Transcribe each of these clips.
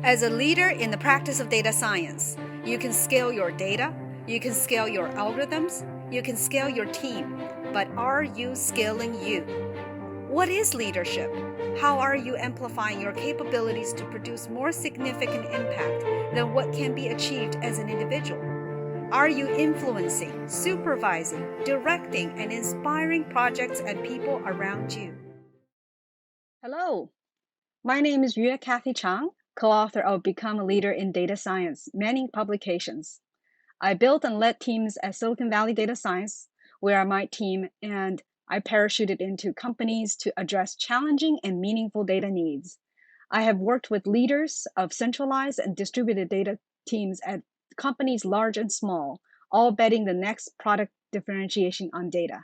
As a leader in the practice of data science, you can scale your data, you can scale your algorithms, you can scale your team, but are you scaling you? What is leadership? How are you amplifying your capabilities to produce more significant impact than what can be achieved as an individual? Are you influencing, supervising, directing, and inspiring projects and people around you? Hello, my name is Cathy Chang, co-author of Become a Leader in Data Science, many publications. I built and led teams at Silicon Valley Data Science, where my team and I parachuted into companies to address challenging and meaningful data needs. I have worked with leaders of centralized and distributed data teams at companies large and small, all betting the next product differentiation on data.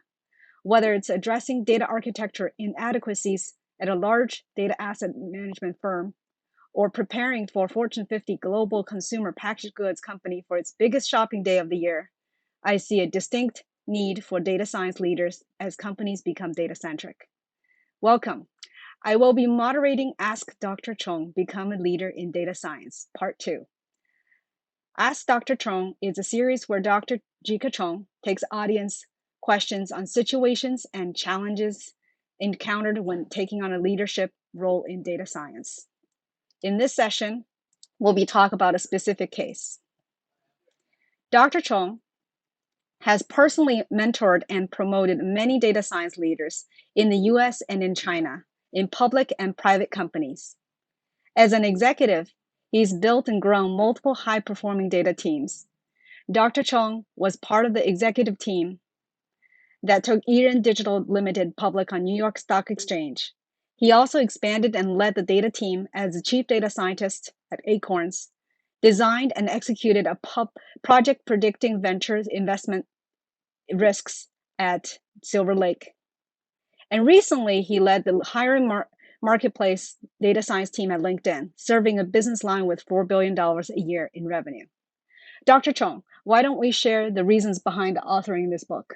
Whether it's addressing data architecture inadequacies at a large data asset management firm or preparing for Fortune 50 global consumer packaged goods company for its biggest shopping day of the year, I see a distinct need for data science leaders as companies become data-centric. Welcome. I will be moderating Ask Dr. Chong, Become a Leader in Data Science, Part 2. Ask Dr. Chong is a series where Dr. Jike Chong takes audience questions on situations and challenges encountered when taking on a leadership role in data science. In this session, we'll be talking about a specific case. Dr. Chong has personally mentored and promoted many data science leaders in the US and in China, in public and private companies. As an executive, he's built and grown multiple high-performing data teams. Dr. Chong was part of the executive team that took Eren Digital Limited public on New York Stock Exchange. He also expanded and led the data team as the chief data scientist at Acorns, designed and executed a project predicting ventures investment risks at Silver Lake. And recently, he led the hiring marketplace data science team at LinkedIn, serving a business line with $4 billion a year in revenue. Dr. Chong, why don't we share the reasons behind authoring this book?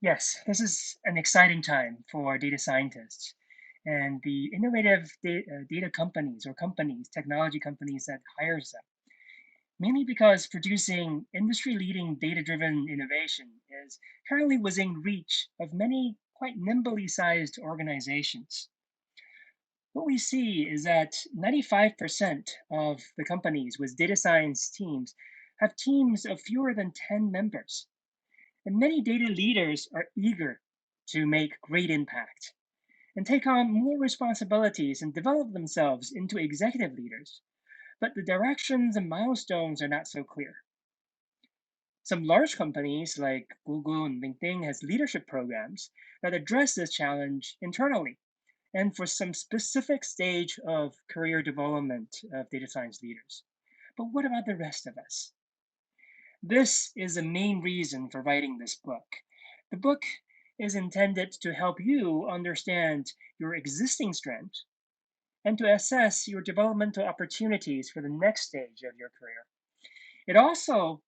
Yes, this is an exciting time for data scientists and the innovative data companies or technology companies that hires them. Mainly because producing industry-leading data-driven innovation is currently within reach of many quite nimbly sized organizations. What we see is that 95% of the companies with data science teams have teams of fewer than 10 members. And many data leaders are eager to make great impact and take on more responsibilities and develop themselves into executive leaders. But the directions and milestones are not so clear. Some large companies like Google and LinkedIn has leadership programs that address this challenge internally and for some specific stage of career development of data science leaders. But what about the rest of us? This is the main reason for writing this book. The book is intended to help you understand your existing strengths and to assess your developmental opportunities for the next stage of your career. It also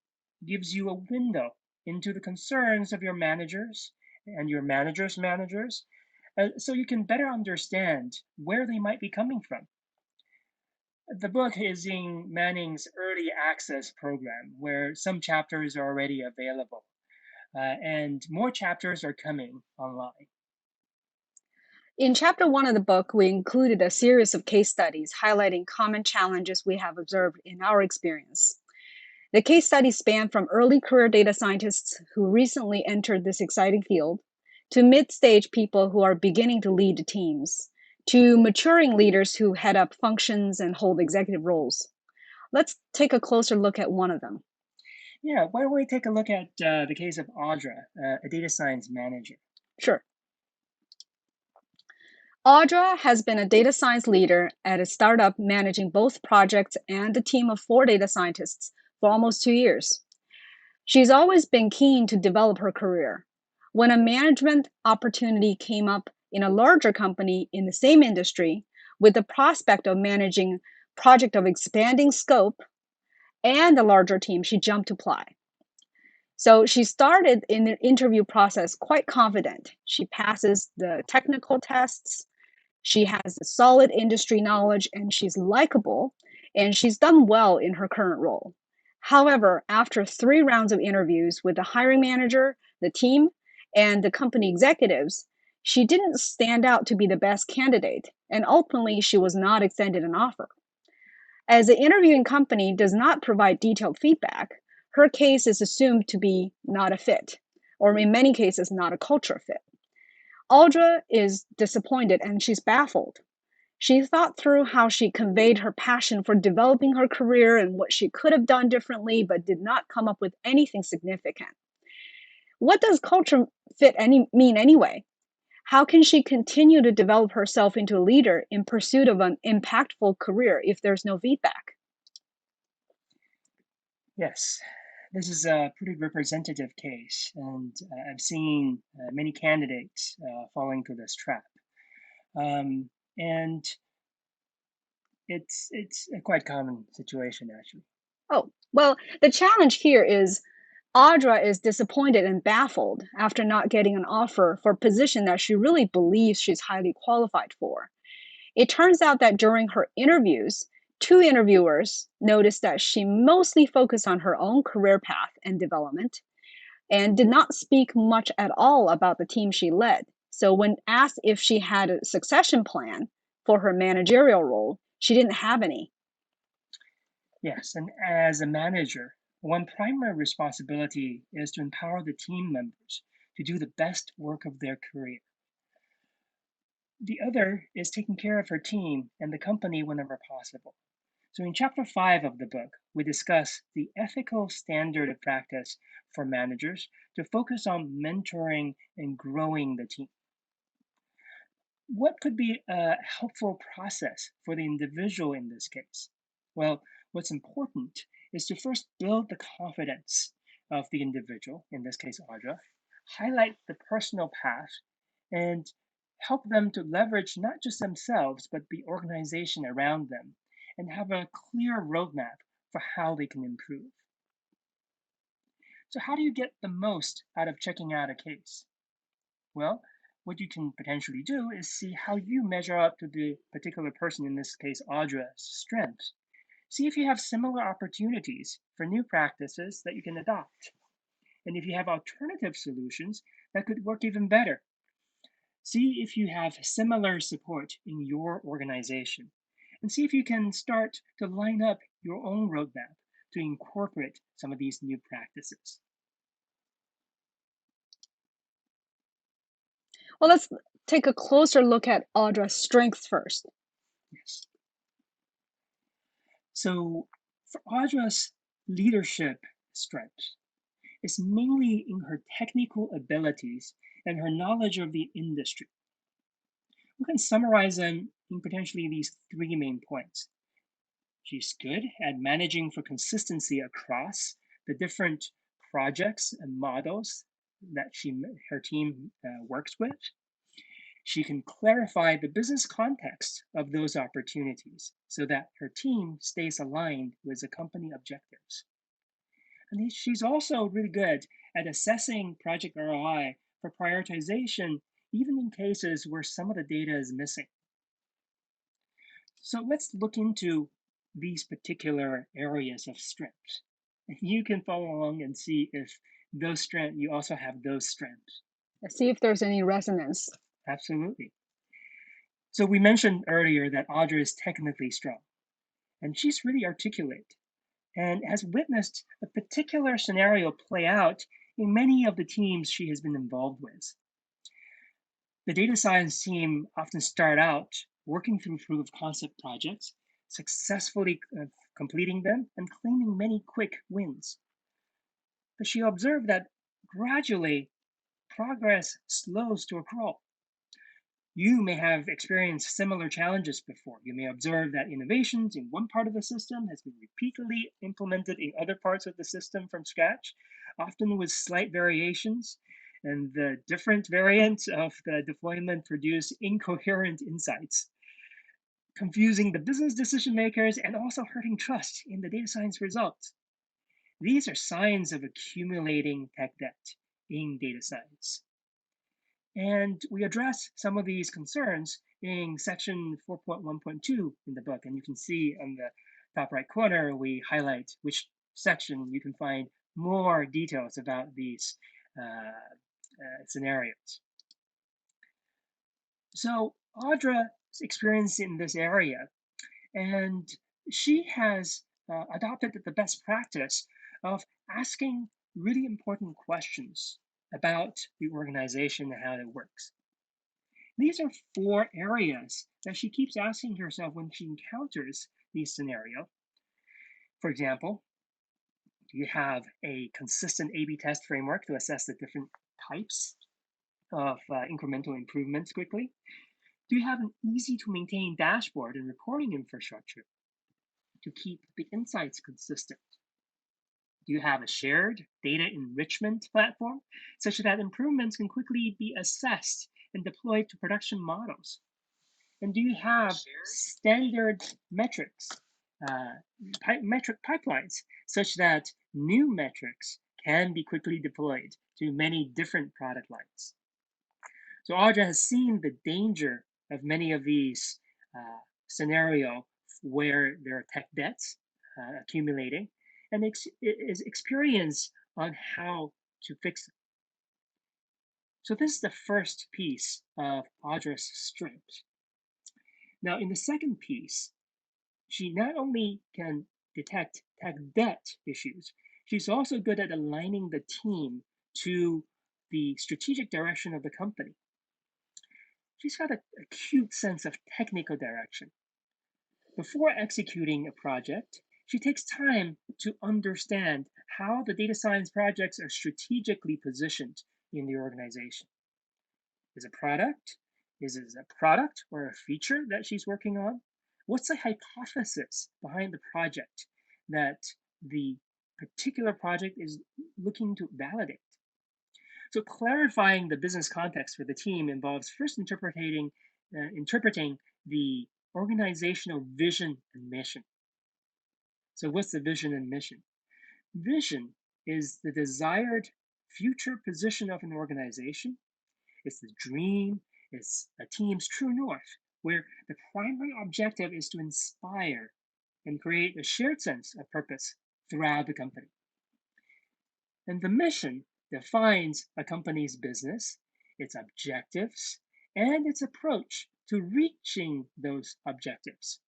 gives you a window into the concerns of your managers and your managers' managers, so you can better understand where they might be coming from. The book is in Manning's early access program, where some chapters are already available, and more chapters are coming online. In chapter 1 of the book, we included a series of case studies highlighting common challenges we have observed in our experience. The case studies span from early career data scientists who recently entered this exciting field, to mid-stage people who are beginning to lead teams, to maturing leaders who head up functions and hold executive roles. Let's take a closer look at one of them. Yeah, why don't we take a look at the case of Audra, a data science manager? Sure. Audra has been a data science leader at a startup managing both projects and a team of 4 data scientists for almost 2 years. She's always been keen to develop her career. When a management opportunity came up in a larger company in the same industry, with the prospect of managing a project of expanding scope and a larger team, she jumped to apply. So she started in the interview process quite confident. She passes the technical tests. She has a solid industry knowledge and she's likable, and she's done well in her current role. However, after 3 rounds of interviews with the hiring manager, the team, and the company executives, she didn't stand out to be the best candidate, and ultimately she was not extended an offer. As the interviewing company does not provide detailed feedback, her case is assumed to be not a fit, or in many cases, not a culture fit. Audra is disappointed and she's baffled. She thought through how she conveyed her passion for developing her career and what she could have done differently, but did not come up with anything significant. What does culture fit mean anyway? How can she continue to develop herself into a leader in pursuit of an impactful career if there's no feedback? Yes, this is a pretty representative case, and I've seen many candidates falling to this trap. Um, and it's a quite common situation, actually. Oh, well, the challenge here is Audra is disappointed and baffled after not getting an offer for a position that she really believes she's highly qualified for. It turns out that during her interviews, 2 interviewers noticed that she mostly focused on her own career path and development and did not speak much at all about the team she led. So, when asked if she had a succession plan for her managerial role, she didn't have any. Yes, and as a manager, one primary responsibility is to empower the team members to do the best work of their career. The other is taking care of her team and the company whenever possible. So, in chapter 5 of the book, we discuss the ethical standard of practice for managers to focus on mentoring and growing the team. What could be a helpful process for the individual in this case? Well, what's important is to first build the confidence of the individual, in this case, Audra, highlight the personal path, and help them to leverage not just themselves, but the organization around them, and have a clear roadmap for how they can improve. So, how do you get the most out of checking out a case? Well, what you can potentially do is see how you measure up to the particular person, in this case, Audra's strengths. See if you have similar opportunities for new practices that you can adopt. And if you have alternative solutions that could work even better, see if you have similar support in your organization. And see if you can start to line up your own roadmap to incorporate some of these new practices. Well, let's take a closer look at Audra's strengths first. Yes. So, for Audra's leadership strengths, is mainly in her technical abilities and her knowledge of the industry. We can summarize them in potentially these 3 main points. She's good at managing for consistency across the different projects and models that her team works with. She can clarify the business context of those opportunities so that her team stays aligned with the company objectives. And she's also really good at assessing project ROI for prioritization, even in cases where some of the data is missing. So let's look into these particular areas of strengths. You can follow along and see if you also have those strengths. Let's see if there's any resonance. Absolutely. So we mentioned earlier that Audra is technically strong, and she's really articulate and has witnessed a particular scenario play out in many of the teams she has been involved with. The data science team often start out working through proof of concept projects, successfully completing them, and claiming many quick wins. But she observed that gradually progress slows to a crawl. You may have experienced similar challenges before. You may observe that innovations in one part of the system has been repeatedly implemented in other parts of the system from scratch, often with slight variations, and the different variants of the deployment produce incoherent insights, confusing the business decision makers and also hurting trust in the data science results. These are signs of accumulating tech debt in data science. And we address some of these concerns in section 4.1.2 in the book. And you can see on the top right corner, we highlight which section you can find more details about these scenarios. So Audra's experience in this area, and she has adopted the best practice of asking really important questions about the organization and how it works. These are 4 areas that she keeps asking herself when she encounters these scenarios. For example, do you have a consistent A/B test framework to assess the different types of incremental improvements quickly? Do you have an easy to maintain dashboard and reporting infrastructure to keep the insights consistent? Do you have a shared data enrichment platform such that improvements can quickly be assessed and deployed to production models? And do you have standard metrics, metric pipelines, such that new metrics can be quickly deployed to many different product lines? So Audra has seen the danger of many of these scenarios where there are tech debts accumulating, and is experienced on how to fix them. So this is the first piece of Audra's strength. Now, in the second piece, she not only can detect tech debt issues, she's also good at aligning the team to the strategic direction of the company. She's got an acute sense of technical direction. Before executing a project, she takes time to understand how the data science projects are strategically positioned in the organization. Is it a product or a feature that she's working on? What's the hypothesis behind the project that the particular project is looking to validate? So clarifying the business context for the team involves first interpreting the organizational vision and mission. So what's the vision and mission? Vision is the desired future position of an organization. It's the dream, it's a team's true north, where the primary objective is to inspire and create a shared sense of purpose throughout the company. And the mission defines a company's business, its objectives, and its approach to reaching those objectives.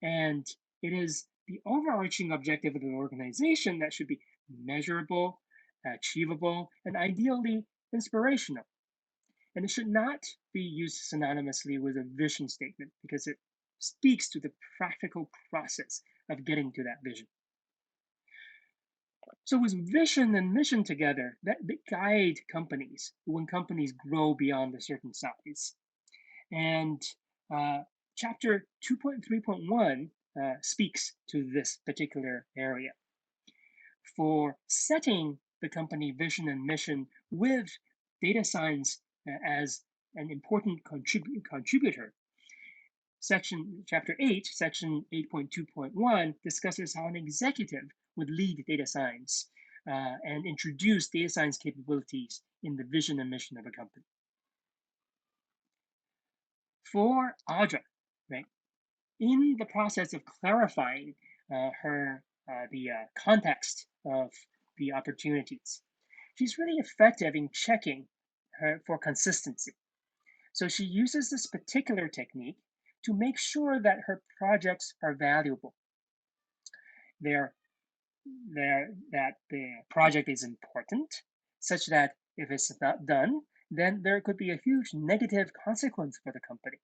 And it is the overarching objective of the organization that should be measurable, achievable, and ideally inspirational. And it should not be used synonymously with a vision statement because it speaks to the practical process of getting to that vision. So with vision and mission together, that guide companies when companies grow beyond a certain size. And chapter 2.3.1 speaks to this particular area. For setting the company vision and mission with data science as an important contributor, chapter 8, section 8.2.1 discusses how an executive would lead data science and introduce data science capabilities in the vision and mission of a company. For Audra, right, in the process of clarifying the context of the opportunities, she's really effective in checking for consistency. So she uses this particular technique to make sure that her projects are valuable. That the project is important, such that if it's not done, then there could be a huge negative consequence for the company.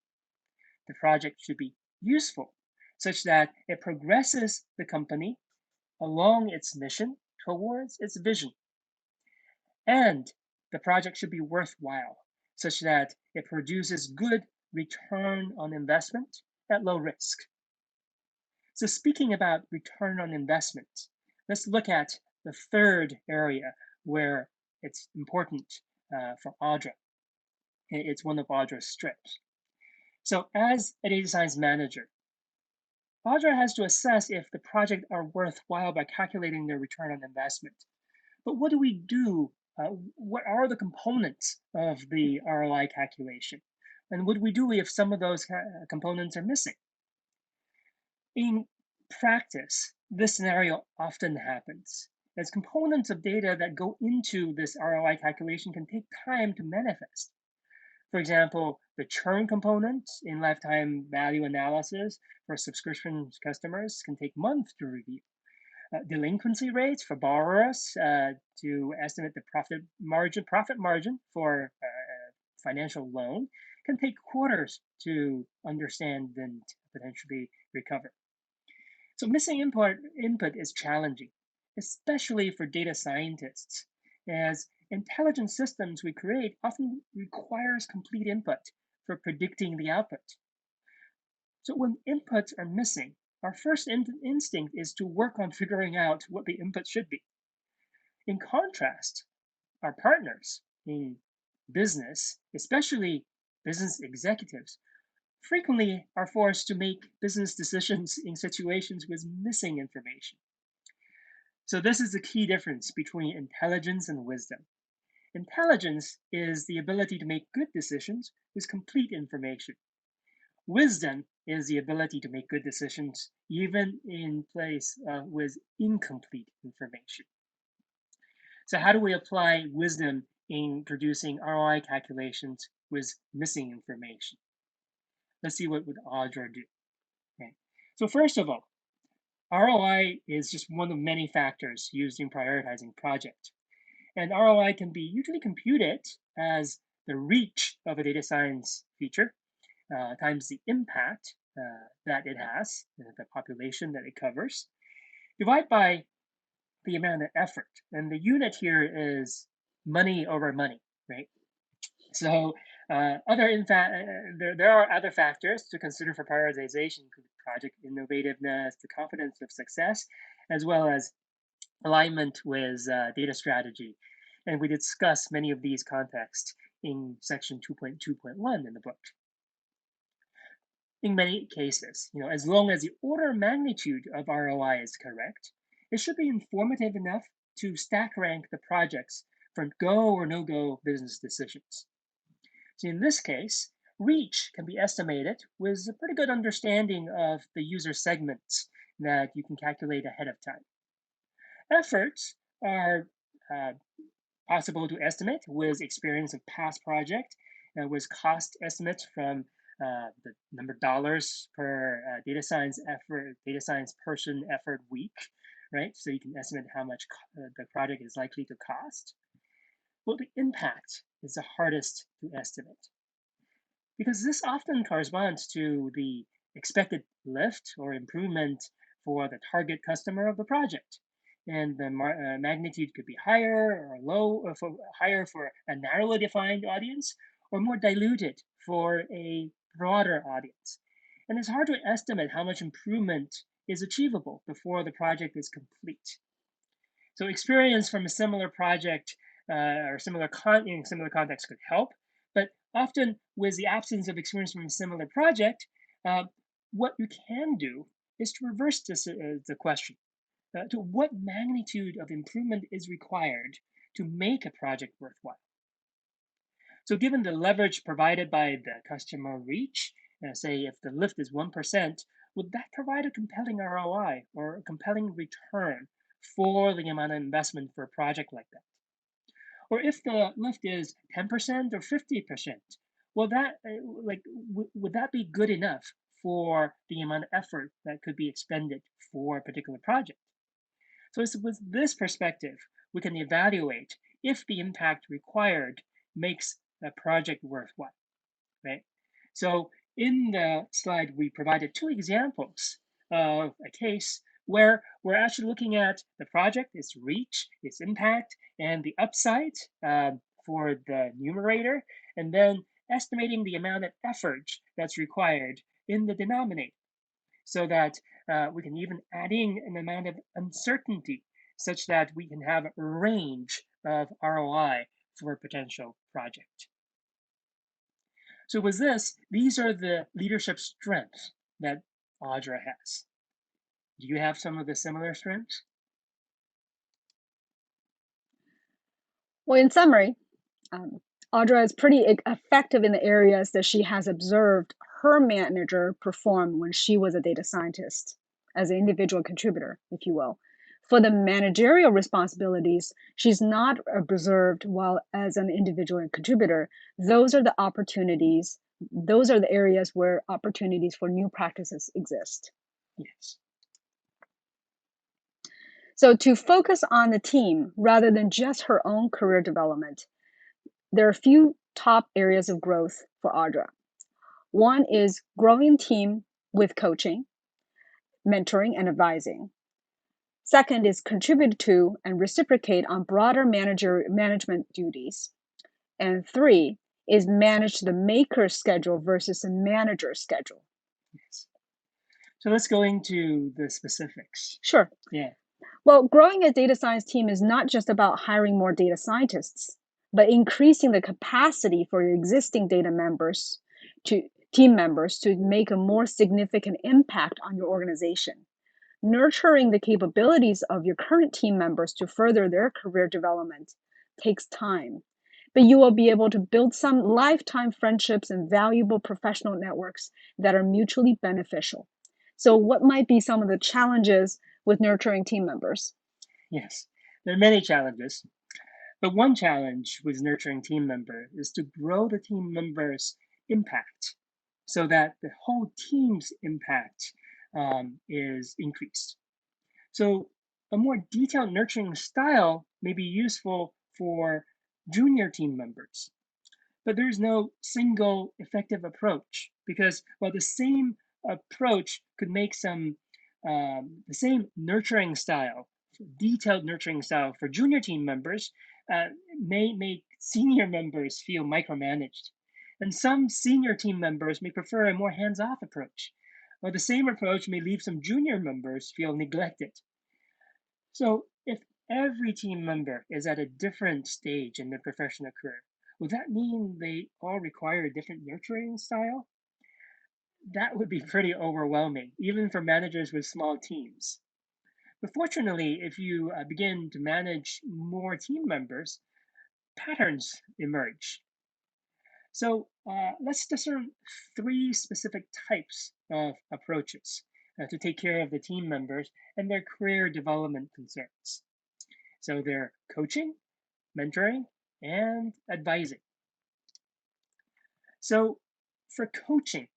The project should be useful, such that it progresses the company along its mission towards its vision. And the project should be worthwhile, such that it produces good return on investment at low risk. So speaking about return on investment, let's look at the third area where it's important for Audra. It's one of Audra's strengths. So as a data science manager, Audra has to assess if the project are worthwhile by calculating their return on investment. But what do we do? What are the components of the ROI calculation? And what do we do if some of those components are missing? In practice, this scenario often happens, as components of data that go into this ROI calculation can take time to manifest. For example, the churn component in lifetime value analysis for subscription customers can take months to review. Delinquency rates for borrowers to estimate the profit margin for financial loan can take quarters to understand and potentially recover. So missing input is challenging, especially for data scientists, as intelligent systems we create often requires complete input for predicting the output. So when inputs are missing, our first instinct is to work on figuring out what the input should be. In contrast, our partners in business, especially business executives, frequently are forced to make business decisions in situations with missing information. So this is the key difference between intelligence and wisdom. Intelligence is the ability to make good decisions with complete information. Wisdom is the ability to make good decisions even in place with incomplete information. So how do we apply wisdom in producing ROI calculations with missing information? Let's see what would Audra do. Okay. So first of all, ROI is just one of many factors used in prioritizing project. And ROI can be usually computed as the reach of a data science feature times the impact that it has, the population that it covers, divide by the amount of effort. And the unit here is money over money, right? So there are other factors to consider for prioritization, project innovativeness, the confidence of success, as well as alignment with data strategy. And we discuss many of these contexts in section 2.2.1 in the book. In many cases, as long as the order of magnitude of ROI is correct, it should be informative enough to stack rank the projects from go or no-go business decisions. So in this case, reach can be estimated with a pretty good understanding of the user segments that you can calculate ahead of time. Efforts are possible to estimate with experience of past project, with cost estimates from the number of dollars per data science person effort week, right? So you can estimate how much the project is likely to cost. Well, the impact is the hardest to estimate, because this often corresponds to the expected lift or improvement for the target customer of the project. And the magnitude could be higher or low, or higher for a narrowly defined audience, or more diluted for a broader audience. And it's hard to estimate how much improvement is achievable before the project is complete. So experience from a similar project or similar context could help, but often with the absence of experience from a similar project, what you can do is to reverse the question. To what magnitude of improvement is required to make a project worthwhile? So given the leverage provided by the customer reach, say if the lift is 1%, would that provide a compelling ROI or a compelling return for the amount of investment for a project like that? Or if the lift is 10% or 50%, will that would that be good enough for the amount of effort that could be expended for a particular project? So it's with this perspective, we can evaluate if the impact required makes a project worthwhile, right? So in the slide, we provided two examples of a case where we're actually looking at the project, its reach, its impact, and the upside for the numerator, and then estimating the amount of effort that's required in the denominator, so that we can even add in an amount of uncertainty such that we can have a range of ROI for a potential project. So with this, these are the leadership strengths that Audra has. Do you have some of the similar strengths? Well, in summary, Audra is pretty effective in the areas that she has observed her manager perform when she was a data scientist, as an individual contributor, if you will. For the managerial responsibilities, she's not observed while as an individual contributor. Those are the opportunities, those are the areas where opportunities for new practices exist. Yes. So to focus on the team rather than just her own career development, there are a few top areas of growth for Audra. One is growing team with coaching, mentoring, and advising. Second is contribute to and reciprocate on broader management duties. And three is manage the maker's schedule versus the manager's schedule. Yes. So let's go into the specifics. Sure. Yeah. Well, growing a data science team is not just about hiring more data scientists, but increasing the capacity for your existing team members to make a more significant impact on your organization. Nurturing the capabilities of your current team members to further their career development takes time, but you will be able to build some lifetime friendships and valuable professional networks that are mutually beneficial. So, what might be some of the challenges with nurturing team members? Yes, there are many challenges, but one challenge with nurturing team members is to grow the team members' impact so that the whole team's impact is increased. So a more detailed nurturing style may be useful for junior team members, but there's no single effective approach because while the same approach could make the same nurturing style, detailed nurturing style for junior team members may make senior members feel micromanaged. And some senior team members may prefer a more hands-off approach, while the same approach may leave some junior members feel neglected. So if every team member is at a different stage in their professional career, would that mean they all require a different nurturing style? That would be pretty overwhelming, even for managers with small teams. But fortunately, if you begin to manage more team members, patterns emerge. So let's discern three specific types of approaches to take care of the team members and their career development concerns. So they're coaching, mentoring, and advising. So for coaching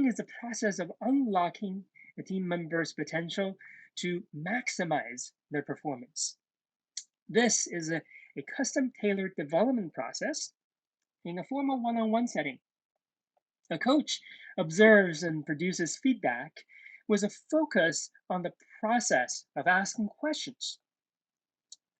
is the process of unlocking a team member's potential to maximize their performance. This is a custom tailored development process in a formal one-on-one setting. A coach observes and produces feedback with a focus on the process of asking questions.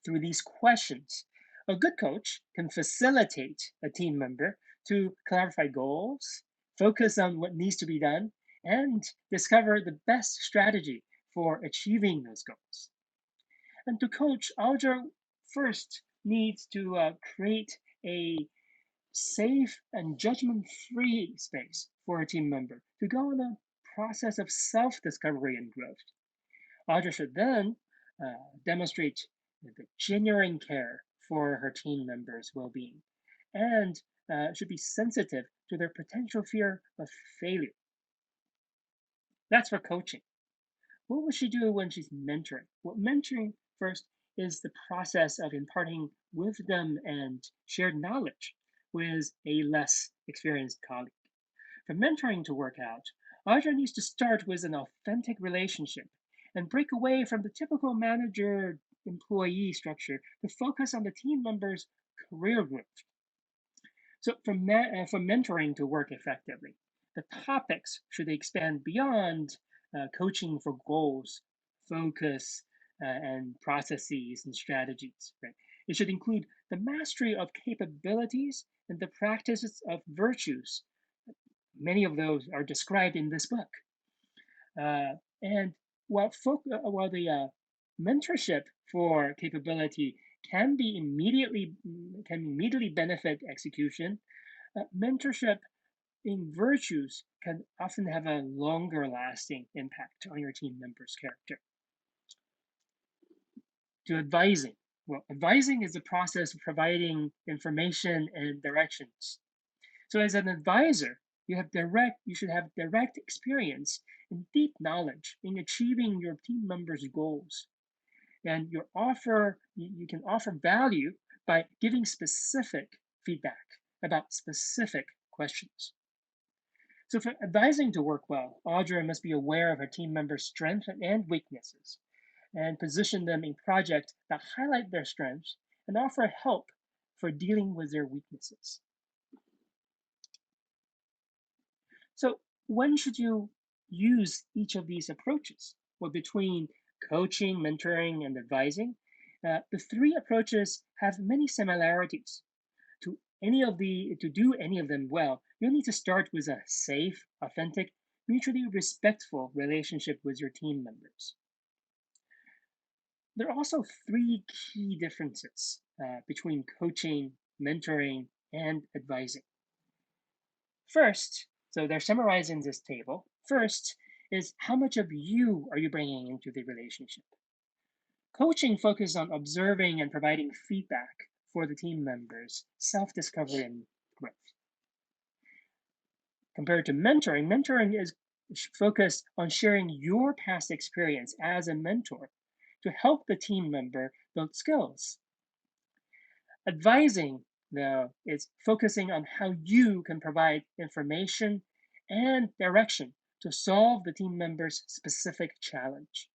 Through these questions, a good coach can facilitate a team member to clarify goals, focus on what needs to be done, and discover the best strategy for achieving those goals. And to coach, Audra first needs to create a safe and judgment free space for a team member to go on a process of self discovery and growth. Audra should then demonstrate the genuine care for her team members' well being and should be sensitive to their potential fear of failure. That's for coaching. What would she do when she's mentoring? Well, mentoring first is the process of imparting wisdom and shared knowledge with a less experienced colleague. For mentoring to work out, Audra needs to start with an authentic relationship and break away from the typical manager employee structure to focus on the team member's career growth. So, for mentoring to work effectively, the topics should expand beyond coaching for goals, focus, and processes and strategies. Right? It should include the mastery of capabilities and the practices of virtues. Many of those are described in this book. And while the mentorship for capability can immediately benefit execution, mentorship in virtues can often have a longer lasting impact on your team member's character. To advising. Well, advising is the process of providing information and directions. So as an advisor, you should have direct experience and deep knowledge in achieving your team members' goals. And you can offer value by giving specific feedback about specific questions. So for advising to work well, Audra must be aware of her team members' strengths and weaknesses and position them in projects that highlight their strengths and offer help for dealing with their weaknesses. So when should you use each of these approaches? Well, between coaching, mentoring, and advising, the three approaches have many similarities. To do any of them well, you'll need to start with a safe, authentic, mutually respectful relationship with your team members. There are also three key differences between coaching, mentoring, and advising. First, so they're summarized in this table. First is how much of you are you bringing into the relationship? Coaching focuses on observing and providing feedback for the team members, self-discovery and growth. Compared to mentoring, mentoring is focused on sharing your past experience as a mentor to help the team member build skills. Advising, though, is focusing on how you can provide information and direction to solve the team member's specific challenge.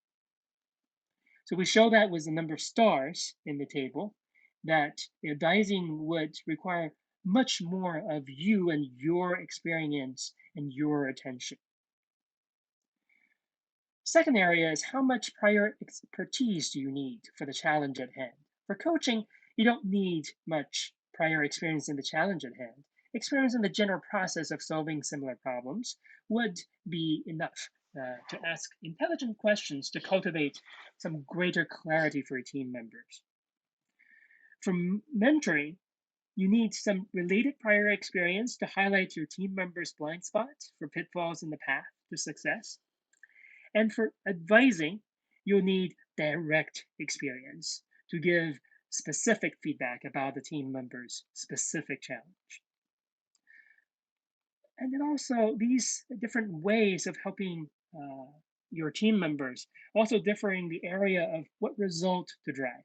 So we show that with the number of stars in the table, that advising would require much more of you and your experience and your attention. Second area is how much prior expertise do you need for the challenge at hand? For coaching, you don't need much prior experience in the challenge at hand. Experience in the general process of solving similar problems would be enough to ask intelligent questions to cultivate some greater clarity for your team members. For mentoring, you need some related prior experience to highlight your team members' blind spots for pitfalls in the path to success. And for advising, you'll need direct experience to give specific feedback about the team member's specific challenge. And then also these different ways of helping your team members also differing the area of what result to drive.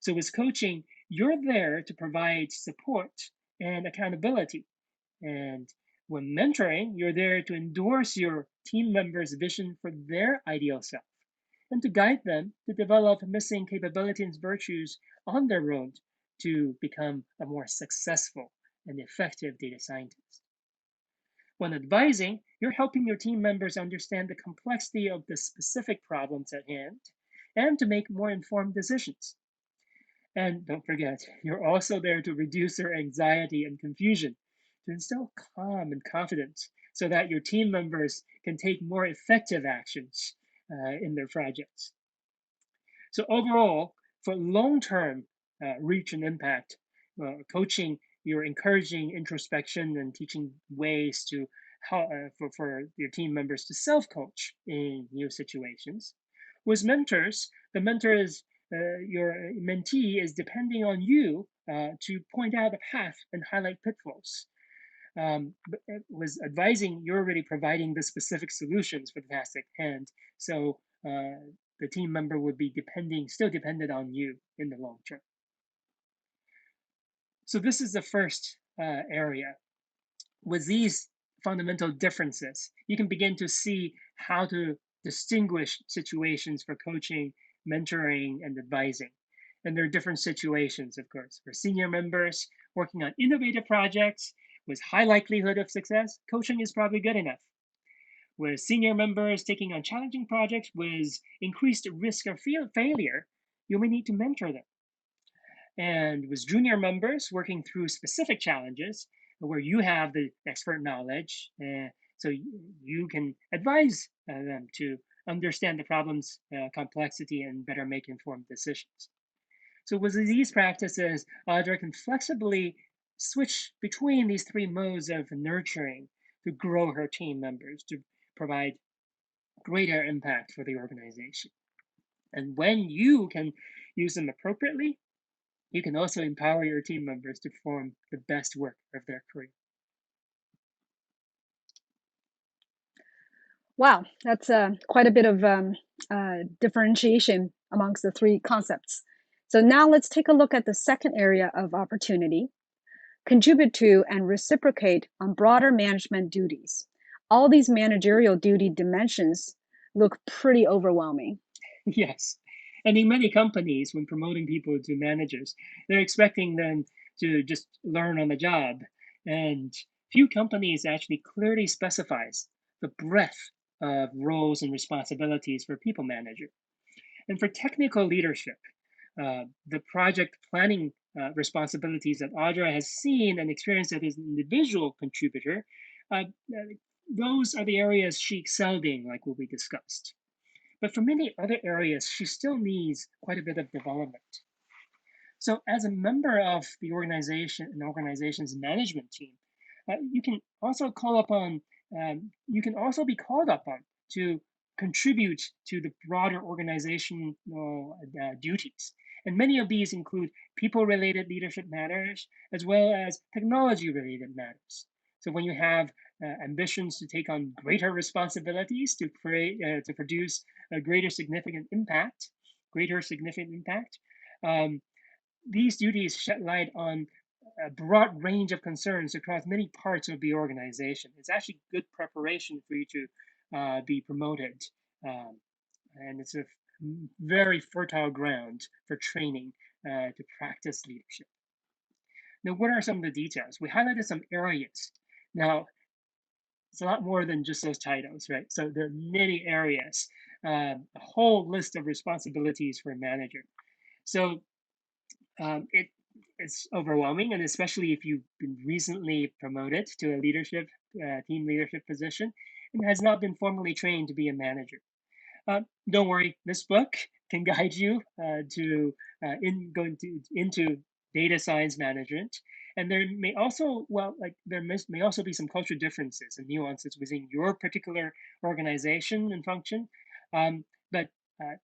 So with coaching, you're there to provide support and accountability. And when mentoring, you're there to endorse your team members' vision for their ideal self and to guide them to develop missing capabilities and virtues on their road to become a more successful and effective data scientist. When advising, you're helping your team members understand the complexity of the specific problems at hand and to make more informed decisions. And don't forget, you're also there to reduce their anxiety and confusion, to instill calm and confidence so that your team members can take more effective actions in their projects. So overall, for long-term reach and impact, coaching, you're encouraging introspection and teaching ways to for your team members to self-coach in new situations. With mentors, the mentor is your mentee is depending on you to point out a path and highlight pitfalls. With advising, you're already providing the specific solutions for the task at hand. So the team member would be still dependent on you in the long term. So this is the first area. With these fundamental differences, you can begin to see how to distinguish situations for coaching, mentoring, and advising. And there are different situations, of course. For senior members working on innovative projects with high likelihood of success, coaching is probably good enough. With senior members taking on challenging projects with increased risk of failure, you may need to mentor them. And with junior members working through specific challenges where you have the expert knowledge, so you can advise them to understand the problem's complexity and better make informed decisions. So with these practices, Audra can flexibly switch between these three modes of nurturing to grow her team members, to provide greater impact for the organization. And when you can use them appropriately, you can also empower your team members to perform the best work of their career. Wow, that's quite a bit of differentiation amongst the three concepts. So now let's take a look at the second area of opportunity: contribute to and reciprocate on broader management duties. All these managerial duty dimensions look pretty overwhelming. Yes. And in many companies, when promoting people to managers, they're expecting them to just learn on the job. And few companies actually clearly specifies the breadth of roles and responsibilities for people manager. And for technical leadership, the project planning responsibilities that Audra has seen and experienced as an individual contributor, uh, uh, those are the areas she excelled in, like what we discussed. But for many other areas, she still needs quite a bit of development. So, as a member of the organization and organization's management team, you can also you can also be called upon to contribute to the broader organizational duties. And many of these include people-related leadership matters as well as technology-related matters. So, when you have ambitions to take on greater responsibilities to produce a greater significant impact, um, these duties shed light on a broad range of concerns across many parts of the organization. It's actually good preparation for you to be promoted. Um, and it's a very fertile ground for training to practice leadership. Now, what are some of the details? We highlighted some areas. Now, it's a lot more than just those titles, right? So there are many areas, a whole list of responsibilities for a manager. So it it's overwhelming, and especially if you've been recently promoted to a team leadership position and has not been formally trained to be a manager. Don't worry, this book can guide you to in going to into data science management. And there may also, may also be some cultural differences and nuances within your particular organization and function. But uh,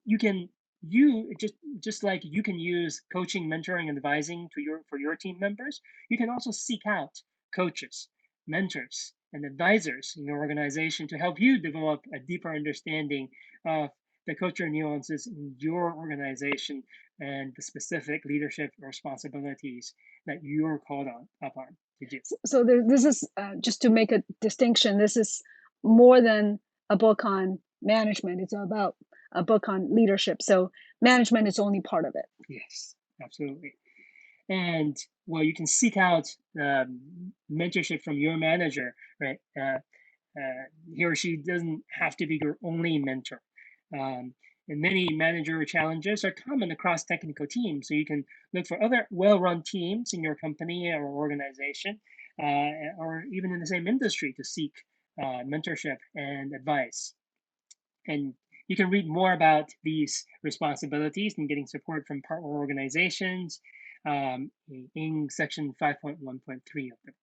you can you just like you can use coaching, mentoring, and advising for your team members, you can also seek out coaches, mentors, and advisors in your organization to help you develop a deeper understanding of the cultural nuances in your organization and the specific leadership responsibilities that you're called upon to do. So this is just to make a distinction. This is more than a book on management. It's about a book on leadership. So management is only part of it. Yes, absolutely. And well, you can seek out mentorship from your manager, right? He or she doesn't have to be your only mentor. Um, and many manager challenges are common across technical teams. So you can look for other well-run teams in your company or organization, or even in the same industry to seek mentorship and advice. And you can read more about these responsibilities and getting support from partner organizations in section 5.1.3 of the book.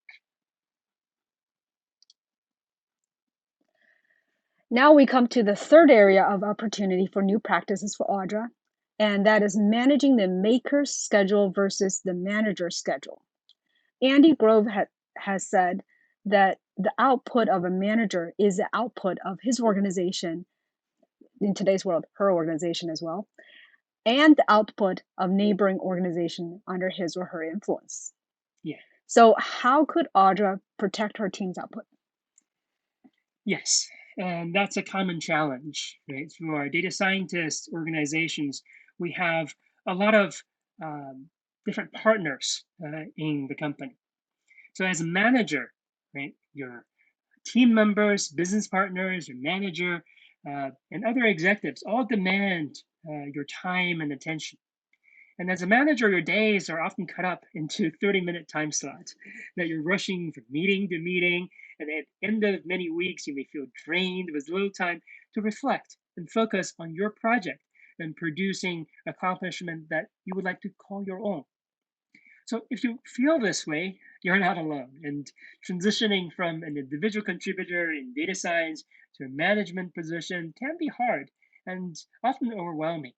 Now we come to the third area of opportunity for new practices for Audra, and that is managing the maker's schedule versus the manager's schedule. Andy Grove has said that the output of a manager is the output of his organization, in today's world, her organization as well, and the output of neighboring organization under his or her influence. Yeah. So how could Audra protect her team's output? Yes, and that's a common challenge, right? Through our data scientist organizations, we have a lot of different partners in the company. So as a manager, right, your team members, business partners, your manager, and other executives all demand your time and attention. And as a manager, your days are often cut up into 30-minute time slots that you're rushing from meeting to meeting. And at the end of many weeks, you may feel drained with little time to reflect and focus on your project and producing accomplishment that you would like to call your own. So if you feel this way, you're not alone. And transitioning from an individual contributor in data science to a management position can be hard, and often overwhelming.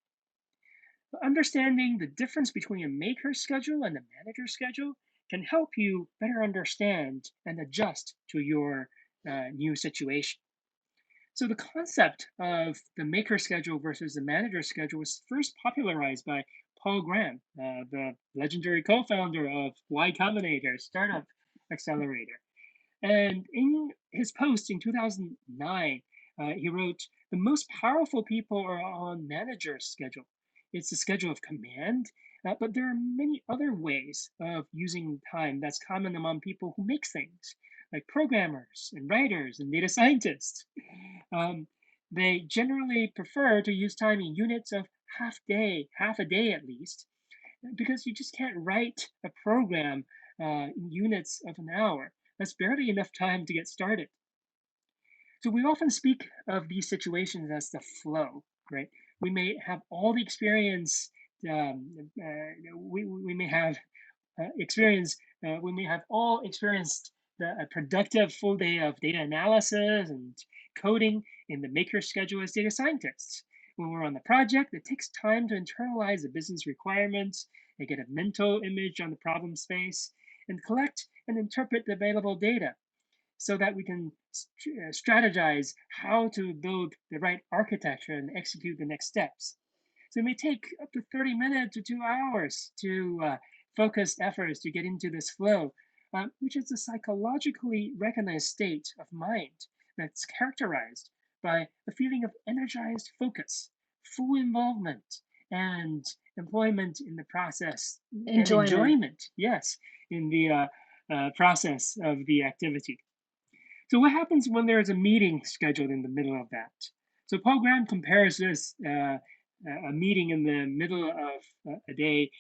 Understanding the difference between a maker's schedule and a manager's schedule can help you better understand and adjust to your new situation. So, the concept of the maker schedule versus the manager schedule was first popularized by Paul Graham, the legendary co founder of Y Combinator startup accelerator. And in his post in 2009, he wrote, "The most powerful people are on manager's schedule. It's the schedule of command, but there are many other ways of using time that's common among people who make things, like programmers and writers and data scientists. Um, they generally prefer to use time in units of half a day at least, because you just can't write a program in units of an hour. That's barely enough time to get started." So we often speak of these situations as the flow, right? We may have all the experience, we may have experience, we may have all experienced a productive full day of data analysis and coding in the maker schedule as data scientists. When we're on the project, it takes time to internalize the business requirements and get a mental image on the problem space and collect and interpret the available data so that we can strategize how to build the right architecture and execute the next steps. So it may take up to 30 minutes to 2 hours to focused efforts to get into this flow, which is a psychologically recognized state of mind that's characterized by a feeling of energized focus, full involvement, and employment in the process and enjoyment, yes, in the process of the activity. So what happens when there's a meeting scheduled in the middle of that? So Paul Graham compares this a meeting in the middle of a day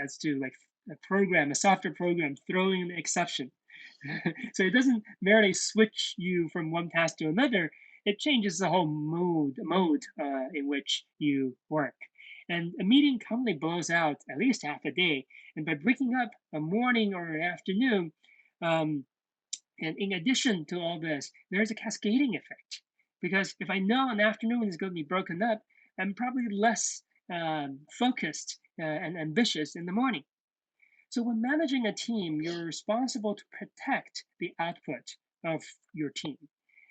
as to like a software program throwing an exception. So it doesn't merely switch you from one task to another; it changes the whole mode in which you work. And a meeting commonly blows out at least half a day, and by breaking up a morning or an afternoon. And in addition to all this, there's a cascading effect. Because if I know an afternoon is going to be broken up, I'm probably less focused and ambitious in the morning. So when managing a team, you're responsible to protect the output of your team.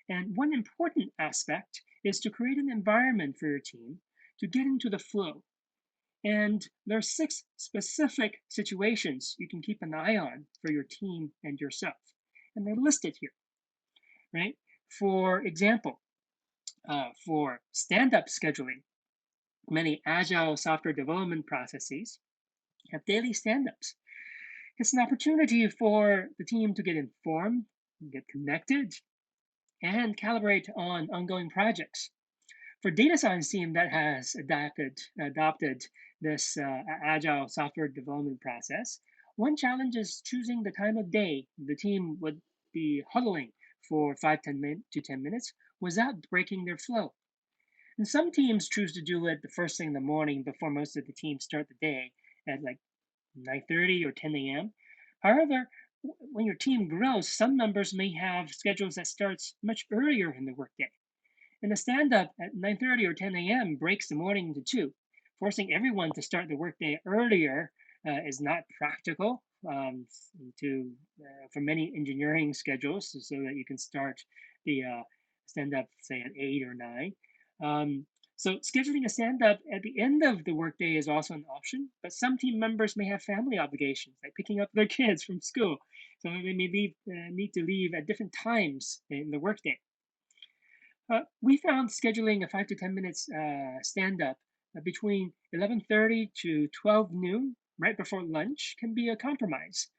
And one important aspect is to create an environment for your team to get into the flow. And there are 6 specific situations you can keep an eye on for your team and yourself. And they're listed here, right? For example, for stand-up scheduling, many agile software development processes have daily stand-ups. It's an opportunity for the team to get informed, get connected, and calibrate on ongoing projects. For data science team that has adopted this agile software development process, one challenge is choosing the time of day the team would be huddling for 10 minutes without breaking their flow. And some teams choose to do it the first thing in the morning before most of the teams start the day at like 9:30 or 10 a.m. However, when your team grows, some members may have schedules that starts much earlier in the workday. And a stand-up at 9:30 or 10 a.m. breaks the morning into two. Forcing everyone to start the workday earlier is not practical to for many engineering schedules, so that you can start the stand-up, say, at 8 or 9. Um, so scheduling a stand-up at the end of the workday is also an option, but some team members may have family obligations, like picking up their kids from school. So they may need to leave at different times in the workday. We found scheduling a 5 to 10 minutes stand-up between 11:30 to 12 noon, right before lunch, can be a compromise.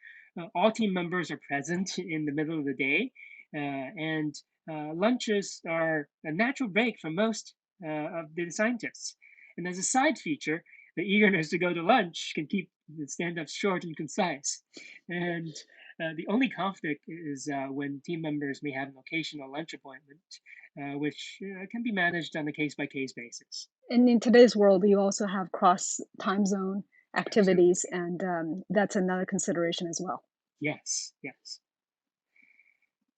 All team members are present in the middle of the day, and lunches are a natural break for most of the scientists. And as a side feature, the eagerness to go to lunch can keep the stand-ups short and concise. And the only conflict is when team members may have an occasional lunch appointment, which can be managed on a case by case basis. And in today's world, you also have cross time zone Absolutely. activities, and that's another consideration as well. Yes, yes.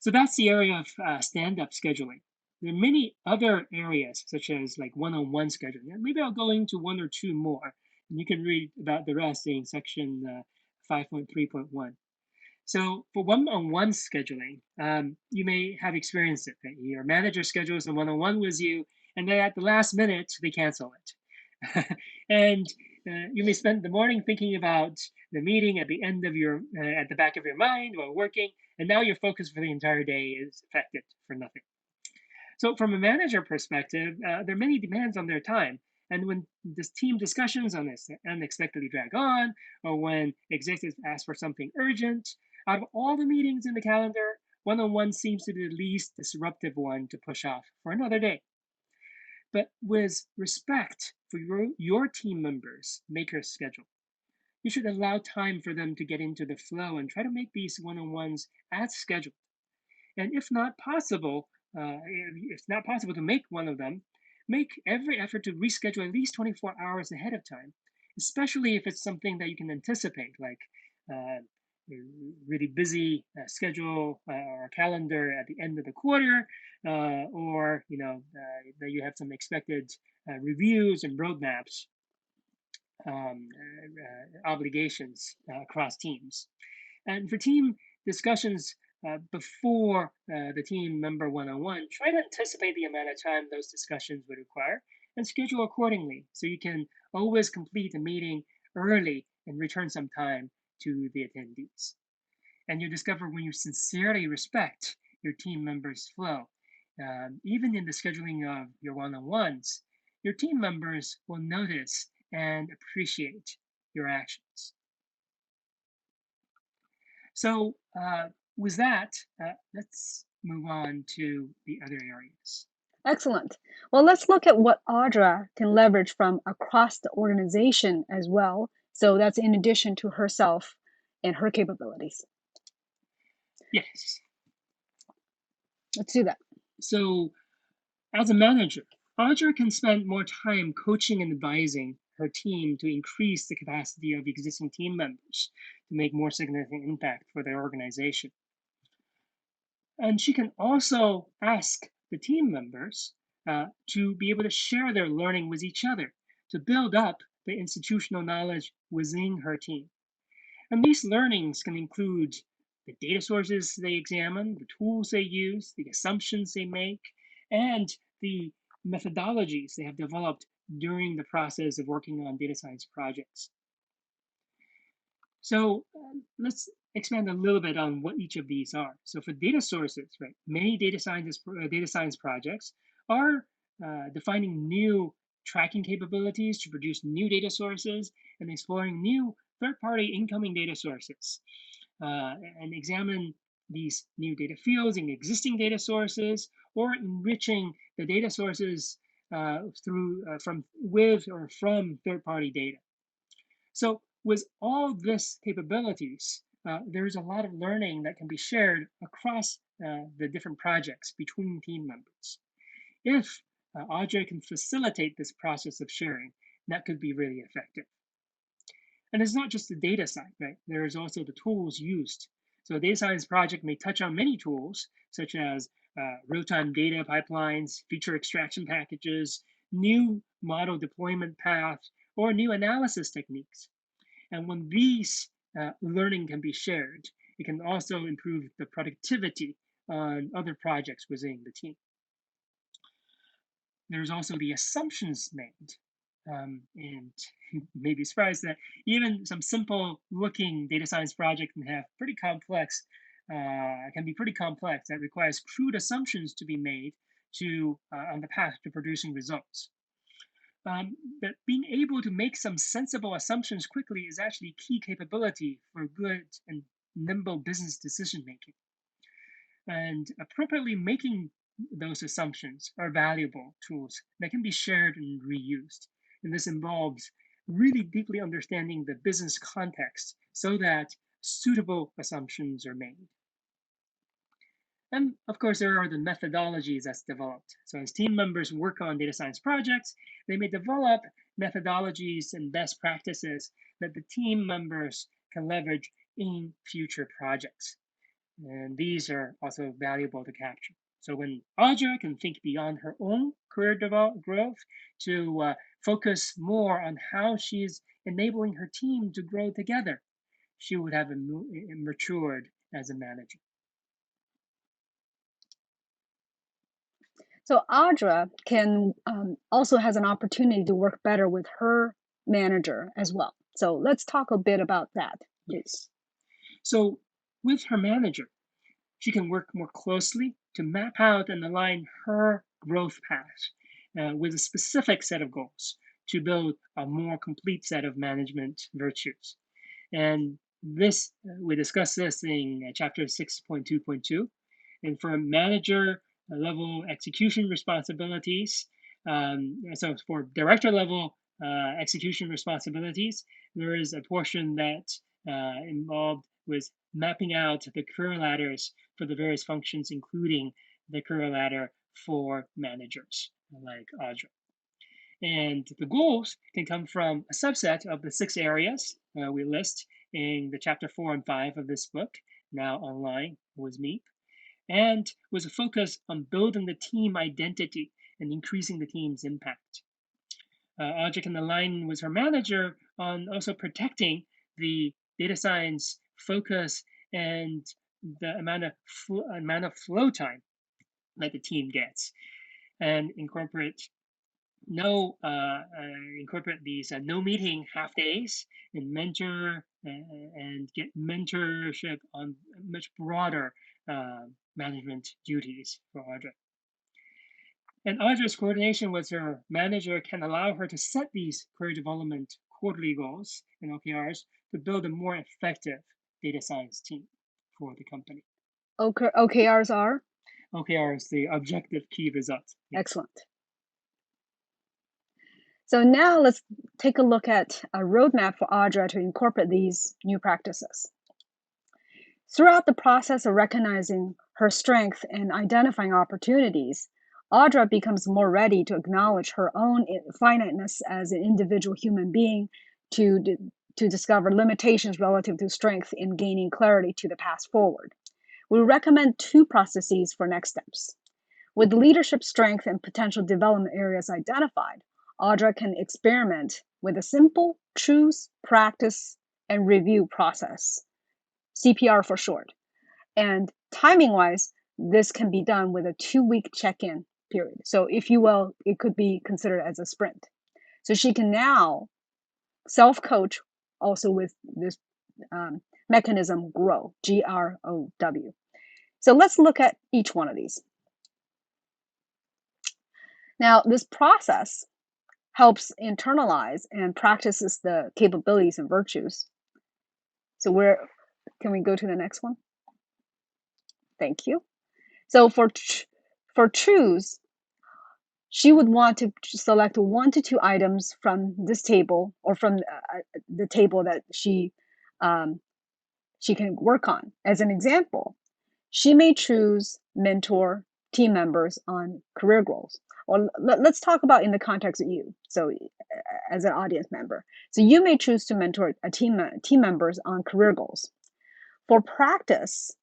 So that's the area of stand up scheduling. There are many other areas, such as like one-on-one scheduling. And maybe I'll go into one or two more, and you can read about the rest in section 5.3.1. So for one-on-one scheduling, you may have experienced it. Right? Your manager schedules a one-on-one with you, and then at the last minute, they cancel it. And you may spend the morning thinking about the meeting at the end of your, at the back of your mind while working, and now your focus for the entire day is affected for nothing. So from a manager perspective, there are many demands on their time. And when this team discussions on this unexpectedly drag on, or when executives ask for something urgent, out of all the meetings in the calendar, one-on-one seems to be the least disruptive one to push off for another day. But with respect for your team members' maker schedule, you should allow time for them to get into the flow and try to make these one-on-ones as scheduled. And if not possible, if it's not possible to make one of them, make every effort to reschedule at least 24 hours ahead of time, especially if it's something that you can anticipate, like uh, a really busy schedule or calendar at the end of the quarter, or that you have some expected reviews and roadmaps, obligations across teams. And for team discussions before the team member one-on-one, try to anticipate the amount of time those discussions would require and schedule accordingly so you can always complete a meeting early and return some time to the attendees. And you discover when you sincerely respect your team members' flow, even in the scheduling of your one-on-ones, your team members will notice and appreciate your actions. So with that, let's move on to the other areas. Excellent. Well, let's look at what Audra can leverage from across the organization as well. So that's in addition to herself and her capabilities. Yes. Let's do that. So as a manager, Audra can spend more time coaching and advising her team to increase the capacity of existing team members to make more significant impact for their organization. And she can also ask the team members to be able to share their learning with each other to build up the institutional knowledge within her team. And these learnings can include the data sources they examine, the tools they use, the assumptions they make, and the methodologies they have developed during the process of working on data science projects. So let's expand a little bit on what each of these are. So for data sources, right, many data science projects are defining new tracking capabilities to produce new data sources and exploring new third-party incoming data sources and examine these new data fields in existing data sources or enriching the data sources with or from third-party data. So with all this capabilities, there's a lot of learning that can be shared across the different projects between team members. If Audra can facilitate this process of sharing, that could be really effective. And it's not just the data side, right? There's also the tools used. So a data science project may touch on many tools, such as real-time data pipelines, feature extraction packages, new model deployment paths, or new analysis techniques. And when these learning can be shared, it can also improve the productivity on other projects within the team. There's also the assumptions made. And you may be surprised that even some simple looking data science project can have pretty complex, can be pretty complex that requires crude assumptions to be made to on the path to producing results. But being able to make some sensible assumptions quickly is actually a key capability for good and nimble business decision making. And appropriately making those assumptions are valuable tools that can be shared and reused. And this involves really deeply understanding the business context so that suitable assumptions are made. And of course, there are the methodologies that's developed. So as team members work on data science projects, they may develop methodologies and best practices that the team members can leverage in future projects. And these are also valuable to capture. So when Audra can think beyond her own career growth to focus more on how she's enabling her team to grow together, she would have matured as a manager. So Audra can also has an opportunity to work better with her manager as well. So let's talk a bit about that, please. So with her manager, she can work more closely to map out and align her growth path with a specific set of goals to build a more complete set of management virtues. And this, we discussed this in chapter 6.2.2. And for manager level execution responsibilities, so for director level execution responsibilities, there is a portion that involved with mapping out the career ladders for the various functions, including the career ladder for managers like Audra. And the goals can come from a subset of the 6 areas we list in the chapter 4 and 5 of this book, now online with me, and was a focus on building the team identity and increasing the team's impact. Audra can align with her manager on also protecting the data science focus and the amount of flow time that the team gets, and incorporate these no meeting half days and mentor and get mentorship on much broader management duties for Audra. And Audra's coordination with her manager can allow her to set these career development quarterly goals and OKRs to build a more effective data science team for the company. OKRs are? OKRs, the objective key results. Yes. Excellent. So now let's take a look at a roadmap for Audra to incorporate these new practices. Throughout the process of recognizing her strength and identifying opportunities, Audra becomes more ready to acknowledge her own finiteness as an individual human being to discover limitations relative to strength in gaining clarity to the path forward. We recommend 2 processes for next steps. With leadership strength and potential development areas identified, Audra can experiment with a simple choose, practice, and review process, CPR for short. And timing-wise, this can be done with a 2-week check-in period. So if you will, it could be considered as a sprint. So she can now self-coach also with this mechanism GROW, G-R-O-W. So let's look at each one of these. Now, this process helps internalize and practices the capabilities and virtues. So can we go to the next one? Thank you. So for choose, she would want to select 1 to 2 items from this table or from the table that she can work on. As an example, she may choose mentor team members on career goals. Or let's talk about in the context of you, so as an audience member. So you may choose to mentor a team members on career goals. For practice,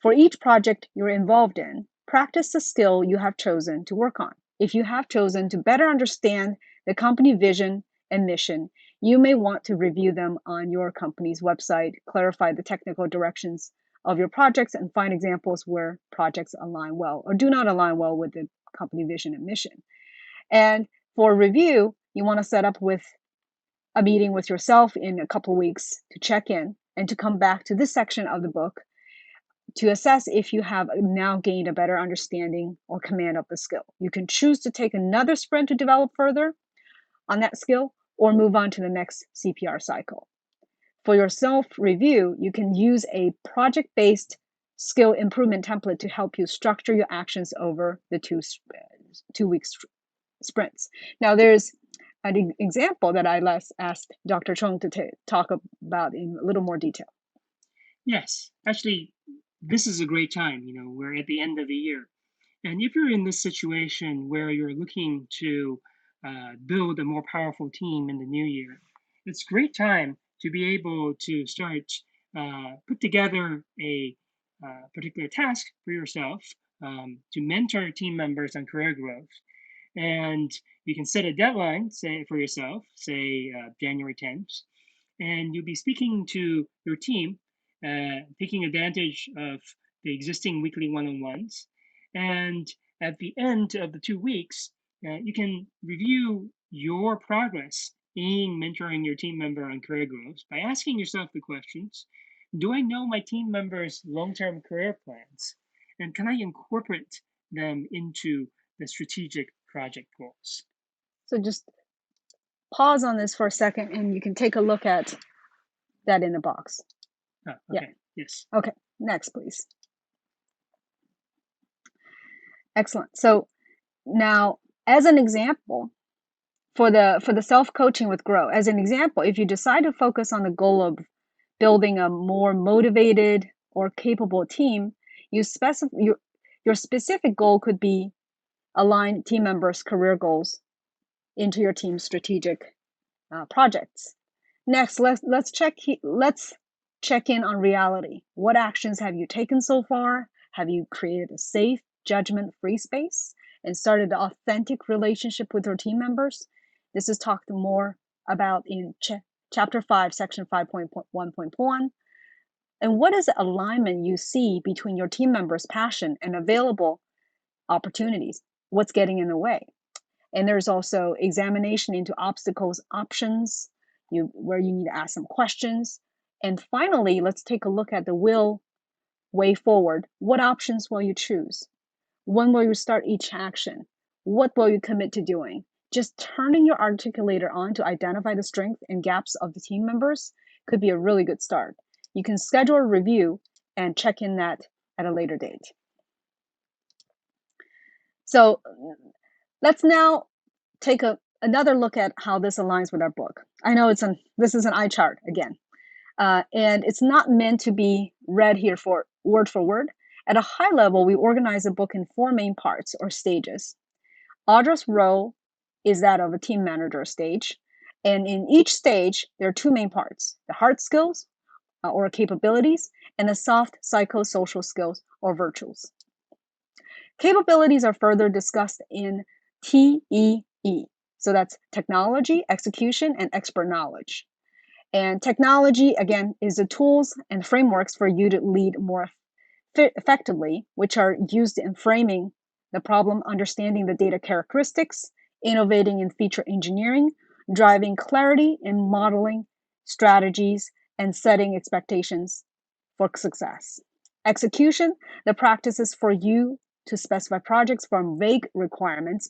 for each project you're involved in, practice the skill you have chosen to work on. If you have chosen to better understand the company vision and mission, you may want to review them on your company's website, clarify the technical directions of your projects, and find examples where projects align well or do not align well with the company vision and mission. And for review, you want to set up with a meeting with yourself in a couple of weeks to check in and to come back to this section of the book to assess if you have now gained a better understanding or command of the skill. You can choose to take another sprint to develop further on that skill or move on to the next CPR cycle. For your self-review, you can use a project-based skill improvement template to help you structure your actions over the 2-week sprints. Now, there's an example that I asked Dr. Chong to talk about in a little more detail. Yes, actually, this is a great time. We're at the end of the year. And if you're in this situation where you're looking to build a more powerful team in the new year, it's a great time to be able to start put together a particular task for yourself to mentor team members on career growth. And you can set a deadline, say for yourself, say January 10th, and you'll be speaking to your team, taking advantage of the existing weekly one-on-ones. And at the end of the 2 weeks, you can review your progress in mentoring your team member on career growth by asking yourself the questions: do I know my team members' long-term career plans? And can I incorporate them into the strategic project goals? So just pause on this for a second and you can take a look at that in the box. Oh, okay. Yeah. Yes. Okay, next, please. Excellent. So now, as an example, for the self-coaching with Grow, as an example, if you decide to focus on the goal of building a more motivated or capable team, your specific goal could be align team members' career goals into your team's strategic projects. Next, let's check in on reality. What actions have you taken so far? Have you created a safe, judgment-free space and started an authentic relationship with your team members? This is talked more about in chapter 5, section 5.1.1. And what is the alignment you see between your team members' passion and available opportunities? What's getting in the way? And there's also examination into obstacles, options, where you need to ask some questions. And finally, let's take a look at the way forward. What options will you choose? When will you start each action? What will you commit to doing? Just turning your articulator on to identify the strengths and gaps of the team members could be a really good start. You can schedule a review and check in that at a later date. So let's now take another look at how this aligns with our book. I know this is an eye chart again, and it's not meant to be read here for word. At a high level, we organize the book in 4 main parts or stages. Audra's role is that of a team manager stage, and in each stage, there are 2 main parts: the hard skills or capabilities, and the soft psychosocial skills or virtues. Capabilities are further discussed in TEE. So that's technology, execution, and expert knowledge. And technology, again, is the tools and frameworks for you to lead more effectively, which are used in framing the problem, understanding the data characteristics, innovating in feature engineering, driving clarity in modeling strategies, and setting expectations for success. Execution, the practices for you to specify projects from vague requirements,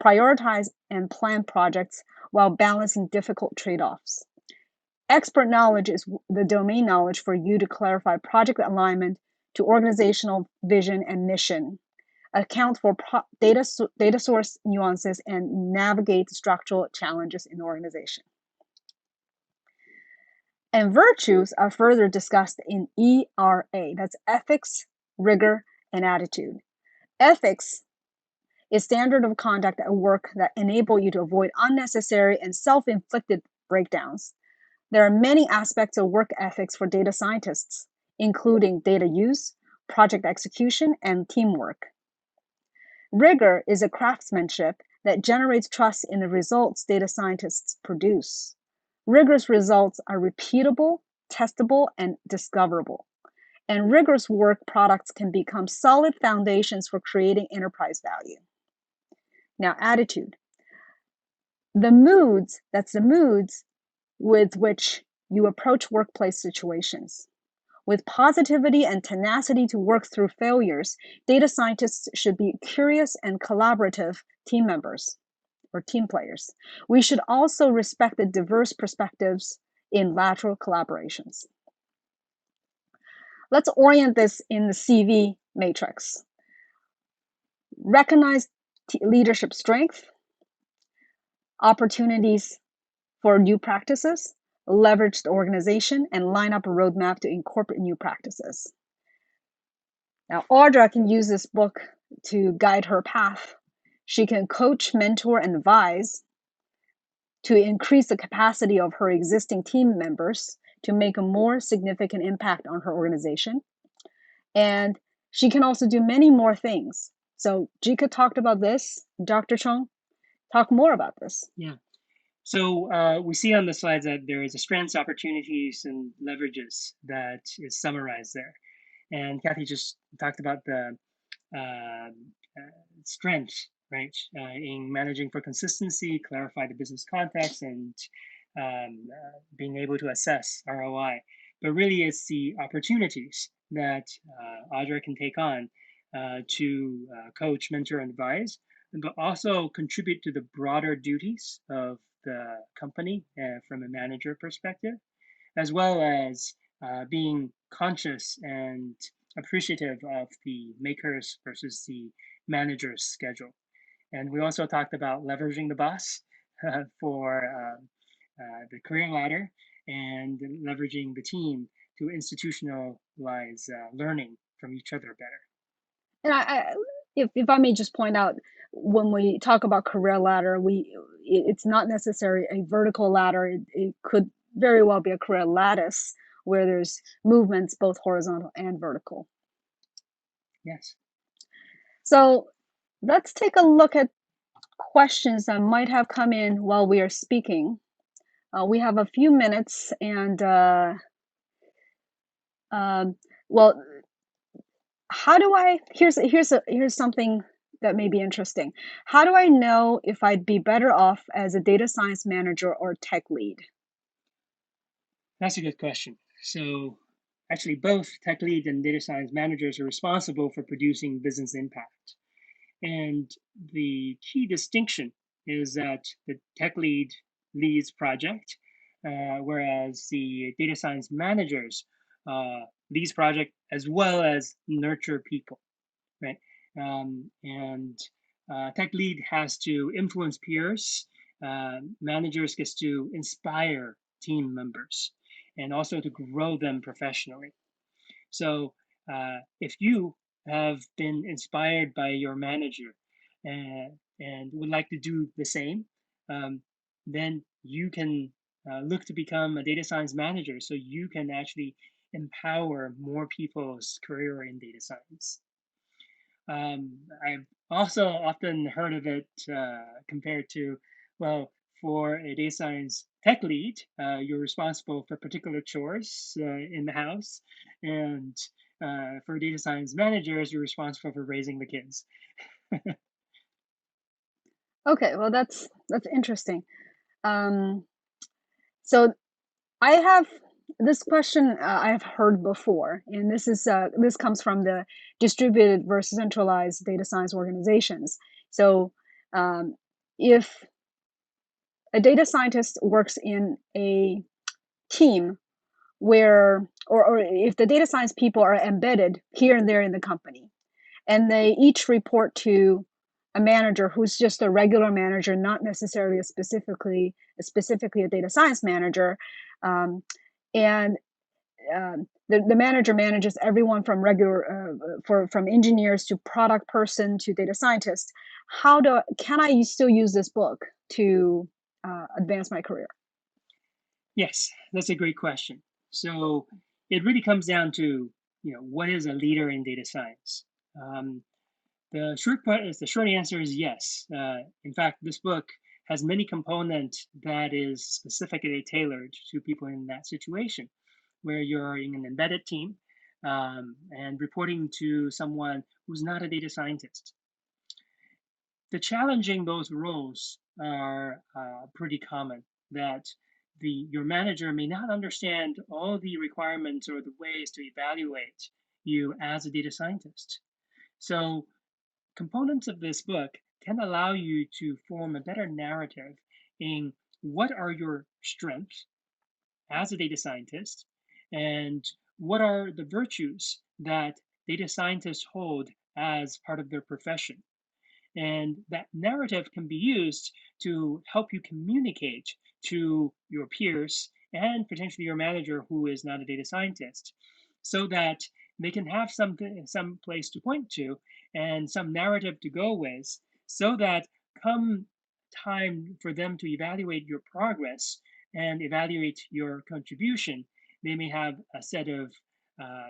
prioritize and plan projects while balancing difficult trade-offs. Expert knowledge is the domain knowledge for you to clarify project alignment to organizational vision and mission, account for data source nuances, and navigate structural challenges in the organization. And virtues are further discussed in ERA. That's ethics, rigor, and attitude. Ethics is standard of conduct at work that enable you to avoid unnecessary and self-inflicted breakdowns. There are many aspects of work ethics for data scientists, including data use, project execution, and teamwork. Rigor is a craftsmanship that generates trust in the results data scientists produce. Rigorous results are repeatable, testable, and discoverable. And rigorous work products can become solid foundations for creating enterprise value. Now, attitude. That's the moods with which you approach workplace situations. With positivity and tenacity to work through failures, data scientists should be curious and collaborative team members or team players. We should also respect the diverse perspectives in lateral collaborations. Let's orient this in the CV matrix. Recognize leadership strength, opportunities for new practices, leverage the organization, and line up a roadmap to incorporate new practices. Now, Audra can use this book to guide her path. She can coach, mentor, and advise to increase the capacity of her existing team members to make a more significant impact on her organization. And She can also do many more things. So Jike talked about this. Dr. Chong, talk more about this. Yeah. So we see on the slides that there is a strengths, opportunities, and leverages that is summarized there. And Cathy just talked about the uh, strengths, right, in managing for consistency, clarify the business context, and being able to assess ROI. But really, it's the opportunities that Audra can take on to coach, mentor, and advise, but also contribute to the broader duties of the company from a manager perspective, as well as being conscious and appreciative of the makers versus the manager's schedule. And we also talked about leveraging the boss for the career ladder and leveraging the team to institutionalize learning from each other better. And if I may just point out, when we talk about career ladder, it's not necessarily a vertical ladder. It could very well be a career lattice where there's movements both horizontal and vertical. Yes. So let's take a look at questions that might have come in while we are speaking. We have a few minutes, and well, how do I? Here's something that may be interesting. How do I know if I'd be better off as a data science manager or tech lead? That's a good question. So actually, both tech lead and data science managers are responsible for producing business impact. And the key distinction is that the tech lead leads project, whereas the data science managers leads project as well as nurture people, right? And tech lead has to influence peers. Managers gets to inspire team members and also to grow them professionally. So if you have been inspired by your manager and would like to do the same, then you can look to become a data science manager so you can actually empower more people's career in data science. I've also often heard of it compared to, well, for a data science tech lead, you're responsible for particular chores in the house, and for data science managers, you're responsible for raising the kids. Okay, well that's interesting. So I have this question I have heard before, and this comes from the distributed versus centralized data science organizations. So if a data scientist works in a team where, or if the data science people are embedded here and there in the company, and they each report to a manager who's just a regular manager, not necessarily specifically a data science manager, and the manager manages everyone from from engineers to product person to data scientist. Can I still use this book to advance my career? Yes, that's a great question. So it really comes down to, what is a leader in data science? The short answer is yes. In fact, this book has many components that is specifically tailored to people in that situation, where you're in an embedded team and reporting to someone who's not a data scientist. The challenging those roles are pretty common. That your manager may not understand all the requirements or the ways to evaluate you as a data scientist. So components of this book can allow you to form a better narrative in what are your strengths as a data scientist and what are the virtues that data scientists hold as part of their profession. And that narrative can be used to help you communicate to your peers and potentially your manager who is not a data scientist so that they can have some place to point to and some narrative to go with so that come time for them to evaluate your progress and evaluate your contribution, they may have a set of uh,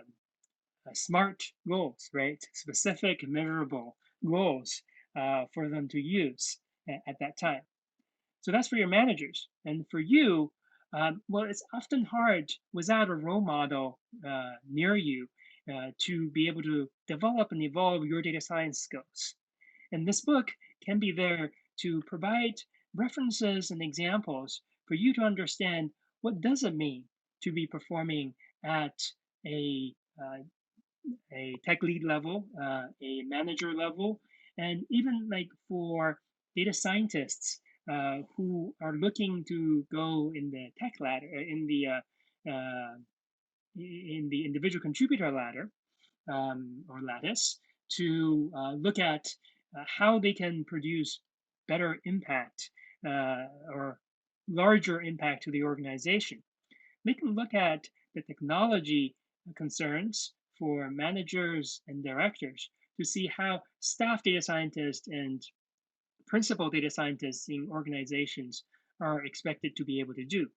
smart goals, right? Specific, measurable goals for them to use at that time. So that's for your managers. And for you, well, it's often hard without a role model near you to be able to develop and evolve your data science skills. And this book can be there to provide references and examples for you to understand what does it mean to be performing at a a tech lead level, a manager level, and even like for data scientists who are looking to go in the tech ladder, in the individual contributor ladder or lattice, to look at how they can produce better impact or larger impact to the organization. They can look at the technology concerns for managers and directors to see how staff data scientists and principal data scientists in organizations are expected to be able to do,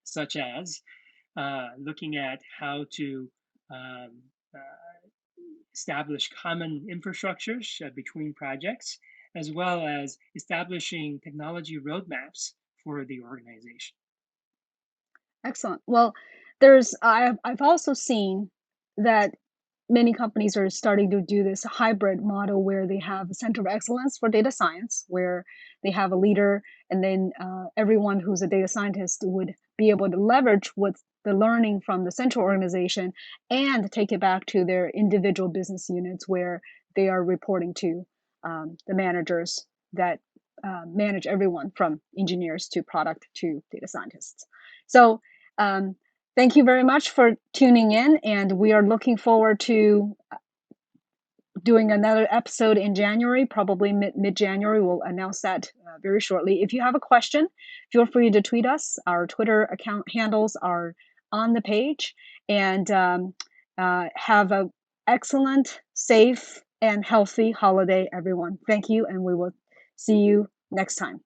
such as looking at how to um, uh, establish common infrastructures between projects, as well as establishing technology roadmaps for the organization. Excellent. Well, I've also seen that many companies are starting to do this hybrid model where they have a center of excellence for data science, where they have a leader, and then everyone who's a data scientist would be able to leverage what's the learning from the central organization and take it back to their individual business units where they are reporting to the managers that manage everyone from engineers to product to data scientists. So um, thank you very much for tuning in, and we are looking forward to doing another episode in January, probably mid-January. We'll announce that very shortly. If you have a question, feel free to tweet us. Our Twitter account handles are on the page, and have an excellent, safe, and healthy holiday, everyone. Thank you, and we will see you next time.